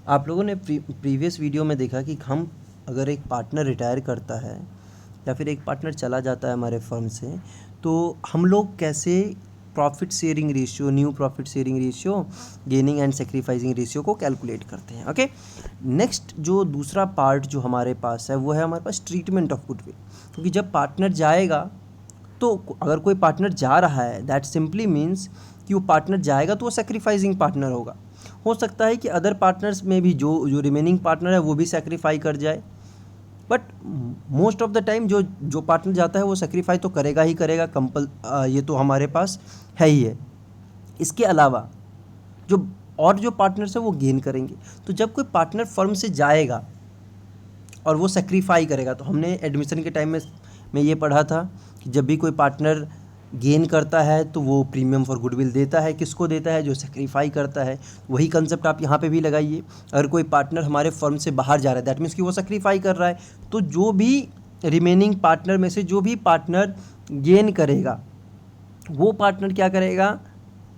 आप लोगों ने प्रीवियस वीडियो में देखा कि हम अगर एक पार्टनर रिटायर करता है या फिर एक पार्टनर चला जाता है हमारे फर्म से, तो हम लोग कैसे profit sharing ratio, new profit sharing ratio, gaining and sacrificing ratio को कैलकुलेट करते हैं। ओके, नेक्स्ट जो दूसरा पार्ट जो हमारे पास है वो है हमारे पास ट्रीटमेंट ऑफ गुडविल। क्योंकि जब पार्टनर जाएगा, तो अगर कोई पार्टनर जा रहा है, दैट सिंपली मीन्स कि वो पार्टनर जाएगा तो वो सेक्रीफाइसिंग पार्टनर होगा। हो सकता है कि अदर पार्टनर्स में भी जो रिमेनिंग पार्टनर है वो भी सेक्रीफाई कर जाए, but most of the time जो पार्टनर जाता है वो सेक्रीफाई तो करेगा ही करेगा, ये तो हमारे पास है ही है। इसके अलावा जो पार्टनर्स है वो गेन करेंगे। तो जब कोई पार्टनर फर्म से जाएगा और वो सेक्रीफाई करेगा, तो हमने एडमिशन के टाइम में ये पढ़ा था कि जब भी कोई पार्टनर गेन करता है तो वो प्रीमियम फॉर गुडविल देता है। किसको देता है? जो सेक्रीफाई करता है। वही कंसेप्ट आप यहाँ पे भी लगाइए। अगर कोई पार्टनर हमारे फर्म से बाहर जा रहा है, दैट मीन्स कि वो सेक्रीफाई कर रहा है। तो जो भी रिमेनिंग पार्टनर में से जो भी पार्टनर गेन करेगा, वो पार्टनर क्या करेगा?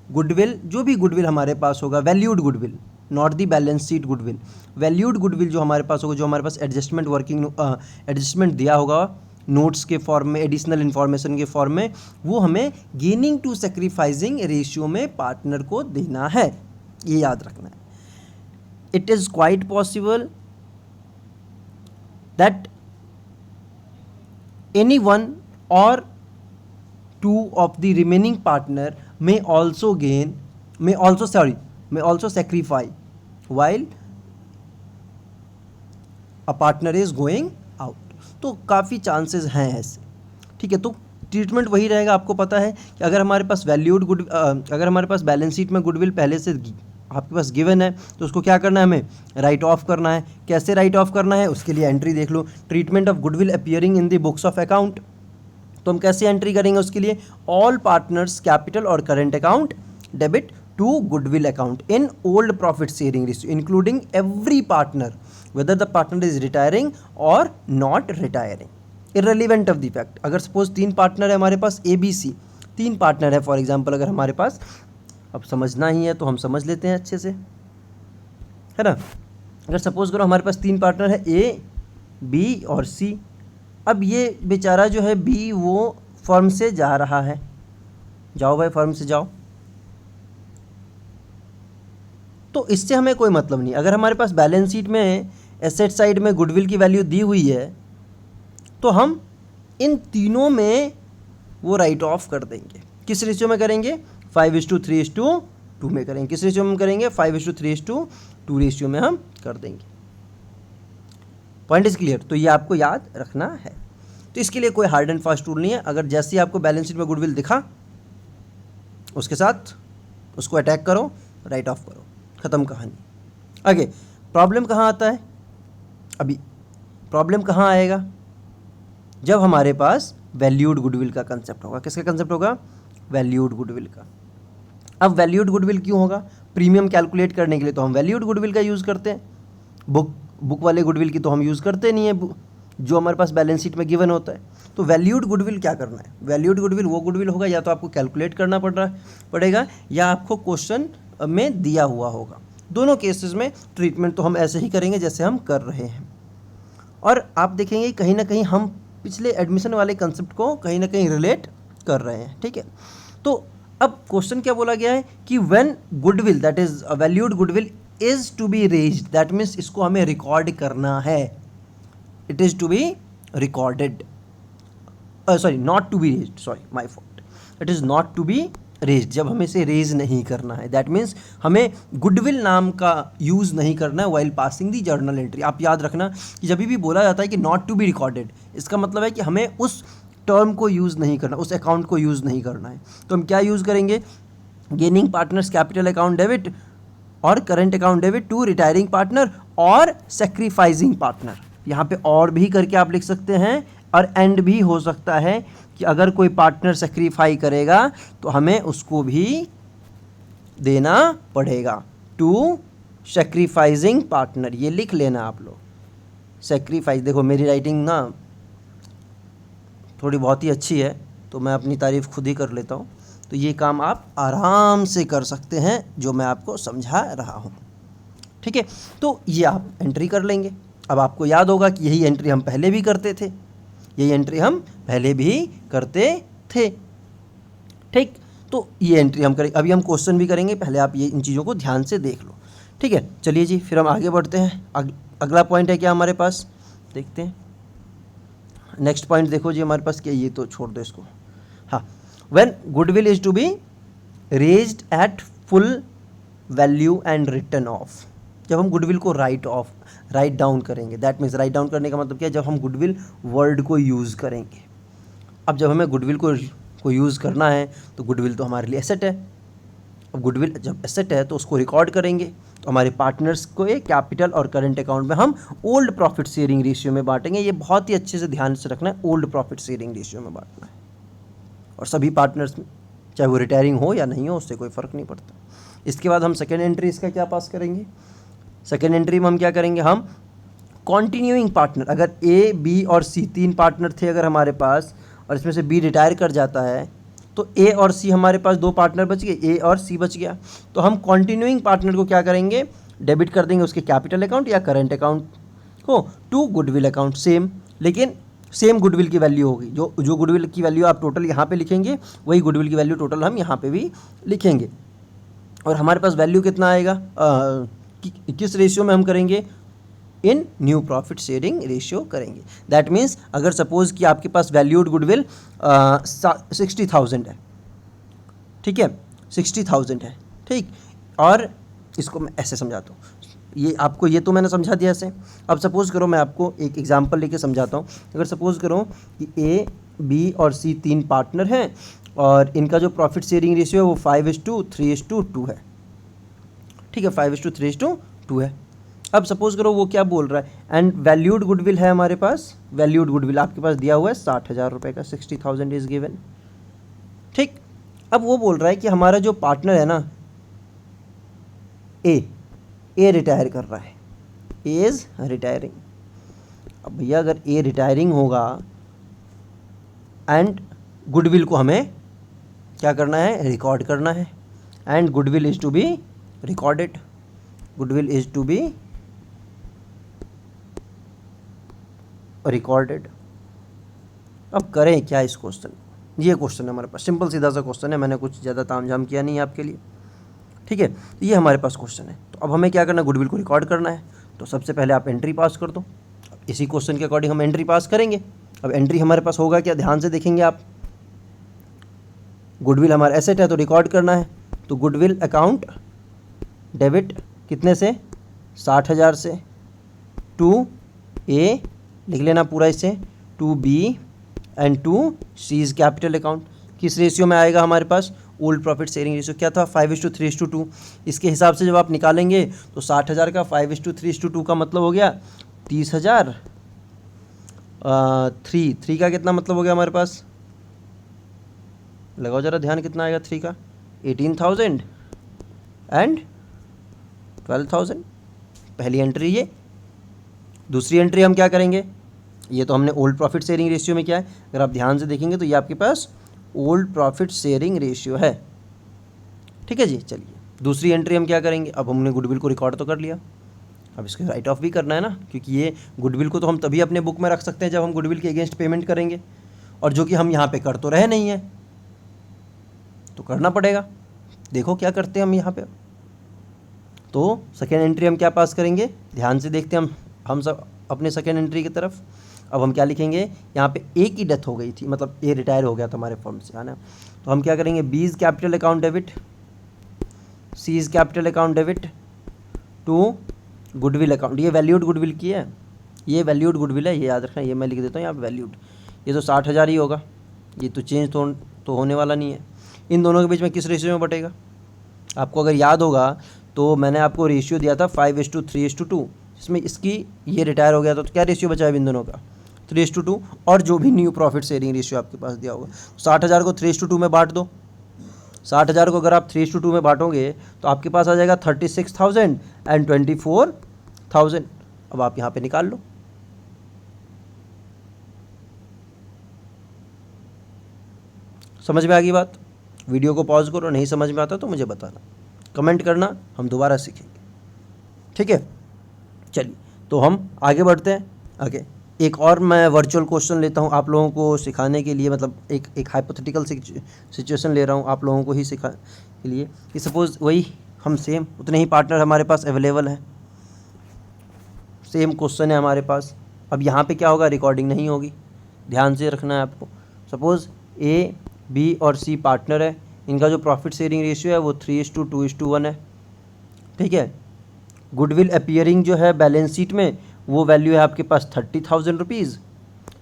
गुडविल, जो भी गुडविल हमारे पास होगा, valued goodwill, not the balance sheet goodwill, valued goodwill जो हमारे पास होगा, जो हमारे पास एडजस्टमेंट दिया होगा नोट्स के फॉर्म में, एडिशनल इन्फॉर्मेशन के फॉर्म में, वो हमें गेनिंग टू सेक्रीफाइसिंग रेशियो में पार्टनर को देना है। ये याद रखना है। It is quite possible that any one और two of the remaining partner may also sacrifice while a partner is going out। तो काफ़ी चांसेस हैं ऐसे, ठीक है। तो ट्रीटमेंट वही रहेगा। आपको पता है कि अगर हमारे पास अगर हमारे पास बैलेंस शीट में गुडविल पहले से आपके पास गिवन है, तो उसको क्या करना है? हमें राइट ऑफ करना है। कैसे राइट ऑफ करना है? उसके लिए एंट्री देख लो, treatment of goodwill appearing in the books of account. तो हम कैसे एंट्री करेंगे उसके लिए? ऑल पार्टनर्स कैपिटल और current account debit to goodwill account in old profit sharing ratio including every partner whether the partner is retiring और not retiring, irrelevant of the fact. अगर suppose 3 partner है हमारे पास, ABC 3 partner है for example अगर हमारे पास, अब समझना ही है तो हम समझ लेते हैं अच्छे से, है ना। अगर सपोज करो हमारे पास 3 पार्टनर है, A, B और C। अब ये बेचारा जो है B, वो फर्म से जा रहा है। जाओ भाई, फर्म से जाओ। तो इससे हमें कोई मतलब नहीं। अगर हमारे पास बैलेंस शीट में एसेट साइड में गुडविल की वैल्यू दी हुई है, तो हम इन तीनों में वो राइट ऑफ कर देंगे। किस रेशियो में करेंगे? 5:3:2 में करेंगे। किस रेशियो में करेंगे? 5:3:2 रेशियो में हम कर देंगे। Point is clear? तो ये आपको याद रखना है। तो इसके लिए कोई हार्ड एंड फास्ट रूल नहीं है। अगर जैसे ही आपको बैलेंस शीट में गुडविल दिखा, उसके साथ उसको अटैक करो, राइट ऑफ करो, ख़त्म कहानी। आगे प्रॉब्लम कहाँ आता है? अभी प्रॉब्लम कहाँ आएगा? जब हमारे पास वैल्यूड गुडविल का कंसेप्ट होगा। किसका कंसेप्ट होगा? वैल्यूड गुडविल का। अब वैल्यूड गुडविल क्यों होगा? प्रीमियम कैलकुलेट करने के लिए तो हम वैल्यूड गुडविल का यूज़ करते हैं। बुक वाले गुडविल की तो हम यूज़ करते नहीं है, जो हमारे पास बैलेंस शीट में गिवन होता है। तो वैल्यूड गुडविल क्या करना है? वैल्यूड गुडविल वो गुडविल होगा, या तो आपको कैलकुलेट करना पड़ेगा या आपको क्वेश्चन में दिया हुआ होगा। दोनों केसेस में ट्रीटमेंट तो हम ऐसे ही करेंगे जैसे हम कर रहे हैं। और आप देखेंगे कहीं ना कहीं हम पिछले एडमिशन वाले कंसेप्ट को कहीं ना कहीं रिलेट कर रहे हैं, ठीक है। तो अब क्वेश्चन क्या बोला गया है कि when goodwill that is valued goodwill is to be raised, that means इसको हमें रिकॉर्ड करना है। It is to be recorded, sorry not to be raised, sorry my fault, it is not to be raised. जब हमें इसे raise नहीं करना है, दैट मीन्स हमें गुडविल नाम का यूज़ नहीं करना है वाइल पासिंग दी जर्नल एंट्री। आप याद रखना कि जब भी बोला जाता है कि नॉट टू बी रिकॉर्डेड, इसका मतलब है कि हमें उस टर्म को यूज़ नहीं करना, उस अकाउंट को यूज़ नहीं करना है। तो हम क्या यूज़ करेंगे? Gaining partners capital account debit और current account debit to retiring partner और सेक्रीफाइसिंग पार्टनर। यहाँ पे और भी करके आप लिख सकते हैं, और एंड भी हो सकता है कि अगर कोई पार्टनर सेक्रीफाई करेगा तो हमें उसको भी देना पड़ेगा टू सेक्रीफाइसिंग पार्टनर। ये लिख लेना आप लोग, सेक्रीफाइस। देखो मेरी राइटिंग ना थोड़ी बहुत ही अच्छी है, तो मैं अपनी तारीफ़ खुद ही कर लेता हूँ। तो ये काम आप आराम से कर सकते हैं जो मैं आपको समझा रहा हूँ। ठीक है, तो ये आप एंट्री कर लेंगे। अब आपको याद होगा कि यही एंट्री हम पहले भी करते थे, यही एंट्री हम पहले भी करते थे। ठीक, तो ये एंट्री हम करेंगे। अभी हम क्वेश्चन भी करेंगे, पहले आप ये इन चीज़ों को ध्यान से देख लो। ठीक है, चलिए जी फिर हम आगे बढ़ते हैं। अगला पॉइंट है क्या हमारे पास, देखते हैं। नेक्स्ट पॉइंट देखो जी हमारे पास क्या, ये तो छोड़ दो इसको। हाँ, when goodwill is to be raised at full value and return of, जब हम गुडविल को राइट डाउन करेंगे, दैट मीन्स राइट डाउन करने का मतलब क्या है, जब हम गुडविल वर्ड को यूज़ करेंगे। अब जब हमें गुडविल को यूज़ करना है तो गुडविल तो हमारे लिए एसेट है। अब गुडविल जब एसेट है तो उसको रिकॉर्ड करेंगे, तो हमारे पार्टनर्स को एक कैपिटल और करंट अकाउंट में हम ओल्ड प्रॉफिट शेयरिंग रेशियो में बांटेंगे। ये बहुत ही अच्छे से ध्यान से रखना है, ओल्ड प्रॉफिट शेयरिंग रेशियो में बांटना है। और सभी पार्टनर्स में, चाहे वो रिटायरिंग हो या नहीं हो, उससे कोई फ़र्क नहीं पड़ता। इसके बाद हम सेकेंड एंट्री इसका क्या पास करेंगे, सेकेंड एंट्री में हम क्या करेंगे, हम कॉन्टिन्यूइंग पार्टनर, अगर ए बी और सी 3 पार्टनर थे अगर हमारे पास, और इसमें से बी रिटायर कर जाता है, तो ए और सी हमारे पास 2 पार्टनर बच गए, ए और सी बच गया। तो हम कॉन्टिन्यूइंग पार्टनर को क्या करेंगे, डेबिट कर देंगे उसके कैपिटल अकाउंट या करंट अकाउंट को टू गुडविल अकाउंट, सेम, लेकिन सेम गुडविल की वैल्यू होगी। जो गुडविल की वैल्यू आप टोटल यहाँ पे लिखेंगे, वही गुडविल की वैल्यू टोटल हम यहाँ पे भी लिखेंगे। और हमारे पास वैल्यू कितना आएगा, किस रेशियो में हम करेंगे, इन न्यू प्रॉफिट शेयरिंग रेशियो करेंगे। दैट मीन्स अगर सपोज कि आपके पास वैल्यूड गुडविल 60,000 है, ठीक है, 60,000 है, ठीक। और इसको मैं ऐसे समझाता हूँ, ये आपको, ये तो मैंने समझा दिया ऐसे। अब सपोज़ करो मैं आपको एक एग्जांपल लेके समझाता हूँ। अगर सपोज़ करो कि ए बी और सी 3 पार्टनर हैं और इनका जो प्रॉफिट शेयरिंग रेशियो है वो 5:3:2 है, ठीक है, 5:3:2 है। अब सपोज़ करो वो क्या बोल रहा है, एंड वैल्यूड गुडविल है हमारे पास, वैल्यूड गुडविल आपके पास दिया हुआ है 60,000 रुपये का, 60,000 इज़ गिवन, ठीक। अब वो बोल रहा है कि हमारा जो पार्टनर है ना, ए रिटायर कर रहा है, ए इज़ रिटायरिंग। अब भैया अगर ए रिटायरिंग होगा एंड गुडविल को हमें क्या करना है, रिकॉर्ड करना है, and goodwill is to be recorded, goodwill is to be recorded. अब करें क्या इस क्वेश्चन, ये क्वेश्चन है हमारे पास, सिंपल सीधा सा क्वेश्चन है, मैंने कुछ ज़्यादा तामझाम किया नहीं है आपके लिए, ठीक है। ये हमारे पास क्वेश्चन है, तो अब हमें क्या करना है, गुडविल को रिकॉर्ड करना है। तो सबसे पहले आप एंट्री पास कर दो, इसी क्वेश्चन के अकॉर्डिंग हम एंट्री पास करेंगे। अब एंट्री हमारे पास होगा क्या, ध्यान से देखेंगे आप, गुडविल हमारा एसेट है तो रिकॉर्ड करना है, तो गुडविल अकाउंट डेबिट कितने से, 60,000 से, टू ए लिख लेना पूरा इससे, to B and to C's capital account. किस रेशियो में आएगा हमारे पास, ओल्ड प्रॉफिट शेयरिंग रेशियो क्या था, 5:3:2। इसके हिसाब से जब आप निकालेंगे तो 60,000 का 5:3:2 का मतलब हो गया 30,000, 3 का कितना मतलब हो गया हमारे पास, लगाओ ज़रा ध्यान, कितना आएगा 3 का, 18,000 एंड 12,000। पहली एंट्री ये। दूसरी एंट्री हम क्या करेंगे, ये तो हमने ओल्ड प्रॉफिट शेयरिंग रेशियो में क्या है, अगर आप ध्यान से देखेंगे तो ये आपके पास ओल्ड प्रॉफिट शेयरिंग रेशियो है, ठीक है जी। चलिए दूसरी एंट्री हम क्या करेंगे, अब हमने गुडविल को रिकॉर्ड तो कर लिया, अब इसको राइट ऑफ भी करना है ना, क्योंकि ये गुडविल को तो हम तभी अपने बुक में रख सकते हैं जब हम गुडविल के अगेंस्ट पेमेंट करेंगे, और जो कि हम यहाँ पे कर तो रहे नहीं है, तो करना पड़ेगा। देखो क्या करते हैं हम यहाँ पे। तो सेकेंड एंट्री हम क्या पास करेंगे, ध्यान से देखते हैं हम सब अपने सेकेंड एंट्री की तरफ। अब हम क्या लिखेंगे, यहाँ पे ए की डेथ हो गई थी, मतलब ए रिटायर हो गया था हमारे फर्म से, है ना। तो हम क्या करेंगे, B's capital account debit, C's capital account debit to goodwill account. ये वैल्यूड गुडविल की है, ये वैल्यूड गुडविल है, ये याद रखना, ये मैं लिख देता हूँ यहाँ पे वैल्यूड। ये तो 60,000 ही होगा, ये तो चेंज तो होने वाला नहीं है। इन दोनों के बीच में किस रेशियो में बटेगा, आपको अगर याद होगा तो मैंने आपको रेशियो दिया था 5:3:2, इसमें इसकी ये रिटायर हो गया था, तो क्या रेशियो बचा है इन दोनों का, 3:2, और जो भी न्यू प्रॉफिट शेयरिंग रेशियो आपके पास दिया होगा। 60,000 को 3:2 में बांट दो, 60,000 को अगर आप 3:2 में बांटोगे तो आपके पास आ जाएगा 36,000 एंड 24,000। अब आप यहाँ पे निकाल लो, समझ में आ गई बात। वीडियो को पॉज करो, नहीं समझ में आता तो मुझे बताना, कमेंट करना, हम दोबारा सीखेंगे। ठीक है, चलिए तो हम आगे बढ़ते हैं। आगे एक और मैं वर्चुअल क्वेश्चन लेता हूँ आप लोगों को सिखाने के लिए, मतलब एक हाइपोथेटिकल सिचुएशन ले रहा हूँ आप लोगों को ही सिखा के लिए कि सपोज़ वही हम सेम उतने ही पार्टनर हमारे पास अवेलेबल हैं, सेम क्वेश्चन है हमारे पास। अब यहाँ पे क्या होगा, रिकॉर्डिंग नहीं होगी, ध्यान से रखना है आपको। सपोज़ ए, बी और सी पार्टनर है, इनका जो प्रॉफिट शेयरिंग रेशियो है वो 3:2:1 है, ठीक है। गुडविल अपीयरिंग जो है बैलेंस शीट में वो वैल्यू है आपके पास 30,000 रुपीज़,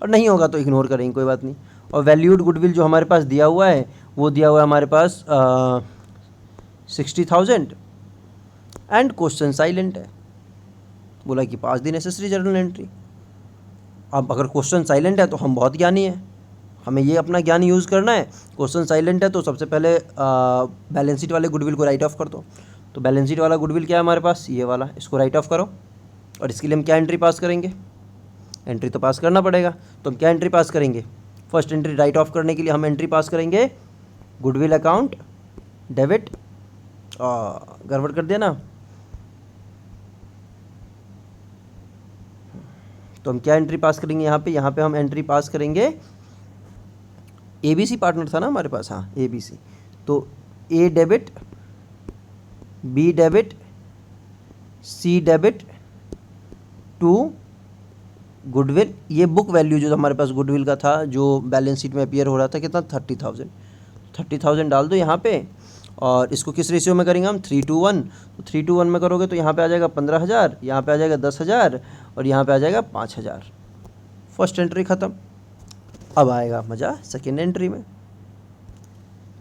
और नहीं होगा तो इग्नोर करेंगे, कोई बात नहीं। और वैल्यूड गुडविल जो हमारे पास दिया हुआ है वो दिया हुआ है हमारे पास 60,000 एंड क्वेश्चन साइलेंट है, बोला कि पास दी नेसेसरी जर्नल एंट्री। अब अगर क्वेश्चन साइलेंट है तो हम बहुत ज्ञानी हैं, हमें ये अपना ज्ञान यूज़ करना है। क्वेश्चन साइलेंट है तो सबसे पहले बैलेंस शीट वाले गुडविल को राइट ऑफ कर दो। तो बैलेंस शीट वाला गुडविल क्या है हमारे पास, ये वाला, इसको राइट ऑफ करो। और इसके लिए हम क्या एंट्री पास करेंगे, एंट्री तो पास करना पड़ेगा, तो हम क्या एंट्री पास करेंगे, फर्स्ट एंट्री राइट ऑफ करने के लिए हम एंट्री पास करेंगे गुडविल अकाउंट डेबिट, गड़बड़ कर दिया ना, तो हम क्या एंट्री पास करेंगे यहाँ पे हम एंट्री पास करेंगे, ABC पार्टनर था ना हमारे पास, हाँ ABC, तो A debit, B debit, C debit to goodwill. ये बुक वैल्यू जो हमारे पास गुडविल का था जो बैलेंस शीट में अपीयर हो रहा था कितना, 30,000 डाल दो यहाँ पे। और इसको किस रेशियो में करेंगे हम, 3:1। तो 3:1 में करोगे तो यहाँ पे आ जाएगा 15,000, यहाँ पे आ जाएगा 10,000 और यहाँ पे आ जाएगा 5,000। फर्स्ट एंट्री ख़त्म। अब आएगा मज़ा सेकेंड एंट्री में,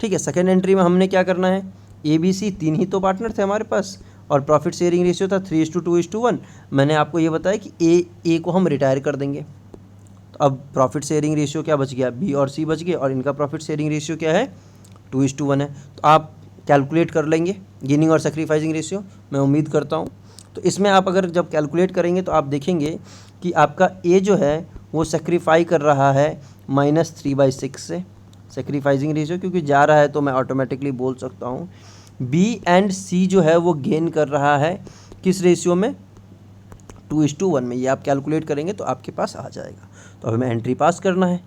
ठीक है। सेकेंड एंट्री में हमने क्या करना है, ABC 3 ही तो पार्टनर थे हमारे पास और प्रॉफिट शेयरिंग रेशियो था 3:2:1। मैंने आपको ये बताया कि ए को हम रिटायर कर देंगे। तो अब प्रॉफिट शेयरिंग रेशियो क्या बच गया, B और C बच गए, और इनका प्रॉफिट शेयरिंग रेशियो क्या है, 2:1 है। तो आप कैलकुलेट कर लेंगे गेनिंग और सेक्रीफाइसिंग रेशियो, मैं उम्मीद करता हूँ। तो इसमें आप अगर जब कैलकुलेट करेंगे तो आप देखेंगे कि आपका A जो है वो सेक्रीफाई कर रहा है -3/6 से, सेक्रीफाइसिंग रेशियो क्योंकि जा रहा है तो मैं ऑटोमेटिकली बोल सकता हूँ। B एंड C जो है वो गेन कर रहा है किस रेशियो में, 2:1 में। ये आप कैलकुलेट करेंगे तो आपके पास आ जाएगा। तो हमें एंट्री पास करना है।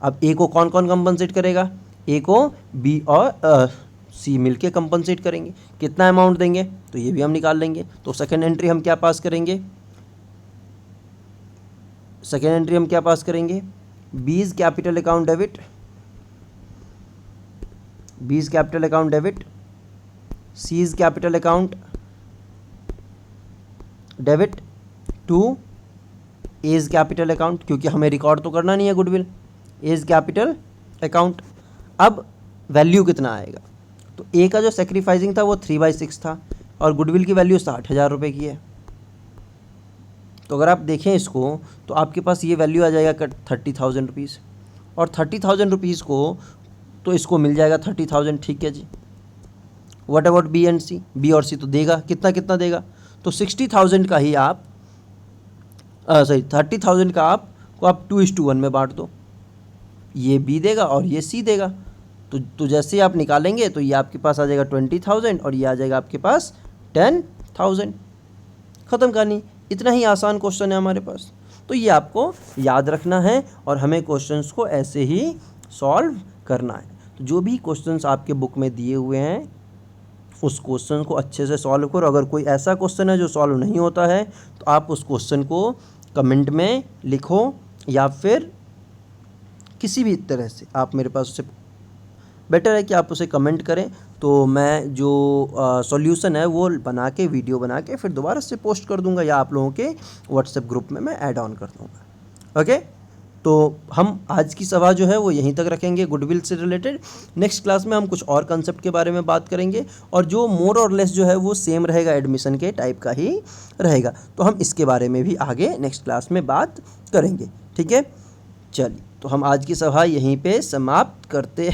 अब A को कौन कौन कंपनसेट करेगा, A को B और C मिलके कंपनसेट करेंगे। कितना अमाउंट देंगे तो ये भी हम निकाल लेंगे। तो सेकेंड एंट्री हम क्या पास करेंगे, सेकेंड एंट्री हम क्या पास करेंगे, B's capital account debit, B's capital account debit, C's capital account debit to A's capital account, क्योंकि हमें रिकॉर्ड तो करना नहीं है गुडविल, A's कैपिटल अकाउंट। अब वैल्यू कितना आएगा, तो A का जो सेक्रीफाइसिंग था वो 3/6 था और गुडविल की वैल्यू 60,000 रुपये की है। तो अगर आप देखें इसको तो आपके पास ये वैल्यू आ जाएगा 30,000 रुपीज़, और 30,000 रुपीज़ को तो इसको मिल जाएगा 30,000, ठीक है जी। What about B and C, B और C तो देगा कितना कितना देगा, तो 60,000 का ही आप 30,000 का आपको आप 2:1 में बांट दो, ये B देगा और ये C देगा। तो जैसे आप निकालेंगे तो ये आपके पास आ जाएगा 20,000 और ये आ जाएगा आपके पास 10,000। ख़त्म कहानी। इतना ही आसान क्वेश्चन है हमारे पास। तो ये आपको याद रखना है और हमें क्वेश्चंस को ऐसे ही सॉल्व करना है। तो जो भी क्वेश्चंस आपके बुक में दिए हुए हैं उस क्वेश्चन को अच्छे से सॉल्व करो। अगर कोई ऐसा क्वेश्चन है जो सॉल्व नहीं होता है तो आप उस क्वेश्चन को कमेंट में लिखो या फिर किसी भी तरह से आप मेरे पास उसे, बेटर है कि आप उसे कमेंट करें तो मैं जो सॉल्यूशन है वो बना के वीडियो बना के फिर दोबारा से पोस्ट कर दूंगा या आप लोगों के व्हाट्सएप ग्रुप में मैं ऐड ऑन कर दूंगा। ओके, तो हम आज की सभा जो है वो यहीं तक रखेंगे गुडविल से रिलेटेड। नेक्स्ट क्लास में हम कुछ और कंसेप्ट के बारे में बात करेंगे और जो मोर और लेस जो है वो सेम रहेगा, एडमिशन के टाइप का ही रहेगा। तो हम इसके बारे में भी आगे नेक्स्ट क्लास में बात करेंगे, ठीक है। चलिए, तो हम आज की सभा यहीं पे समाप्त करते हैं।